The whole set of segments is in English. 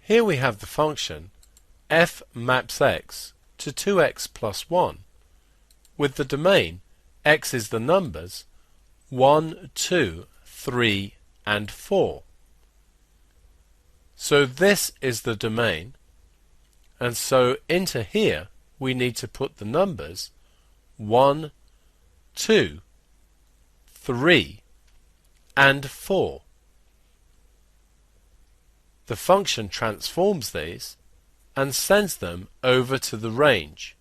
Here we have the function f maps x to 2x plus 1, with the domain x is the numbers 1, 2, 3 and 4. So this is the domain, and so into here we need to put the numbers 1, 2, 3 and 4. The function transforms these and sends them over to the range.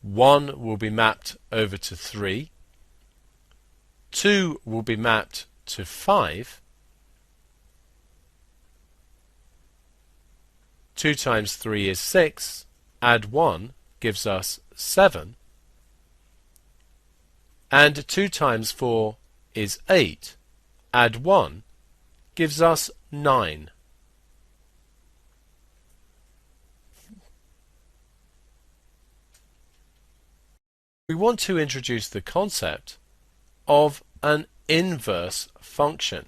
1 will be mapped over to 3, 2 will be mapped to 5, 2 times 3 is 6, add 1 gives us 7, and 2 times 4 is 8, add 1 gives us 9. We want to introduce the concept of an inverse function.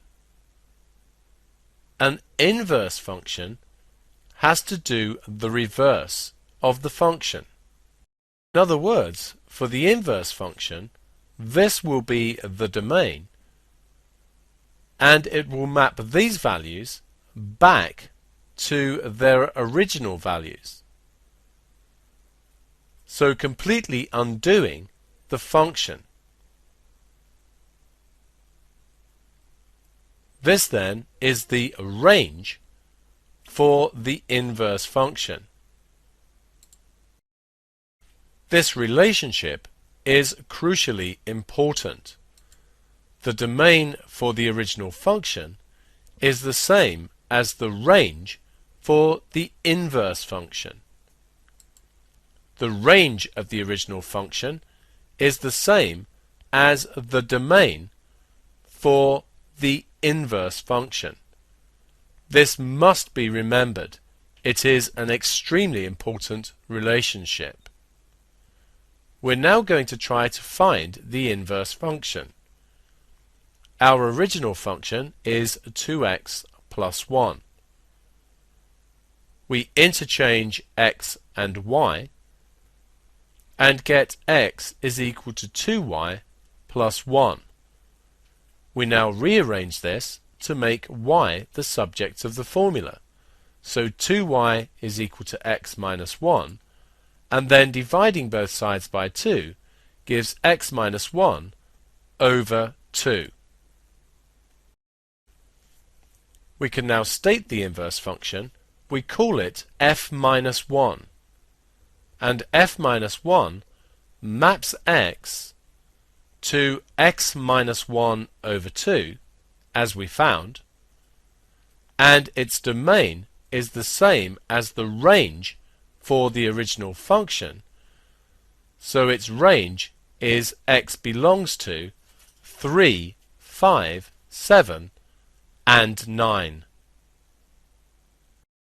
An inverse function has to do the reverse of the function. In other words, for the inverse function, this will be the domain, and it will map these values back to their original values, so completely undoing the function. This then is the range for the inverse function. This relationship is crucially important. The domain for the original function is the same as the range for the inverse function. The range of the original function is the same as the domain for the inverse function. This must be remembered. It is an extremely important relationship. We're now going to try to find the inverse function. Our original function is 2x plus 1. We interchange x and y and get x is equal to 2y plus 1. We now rearrange this to make y the subject of the formula. So 2y is equal to x minus 1, and then dividing both sides by 2 gives x minus 1 over 2. We can now state the inverse function. We call it f minus 1. And f minus 1 maps x to x minus 1 over 2, as we found, and its domain is the same as the range for the original function, so its range is x belongs to 3, 5, 7 and 9.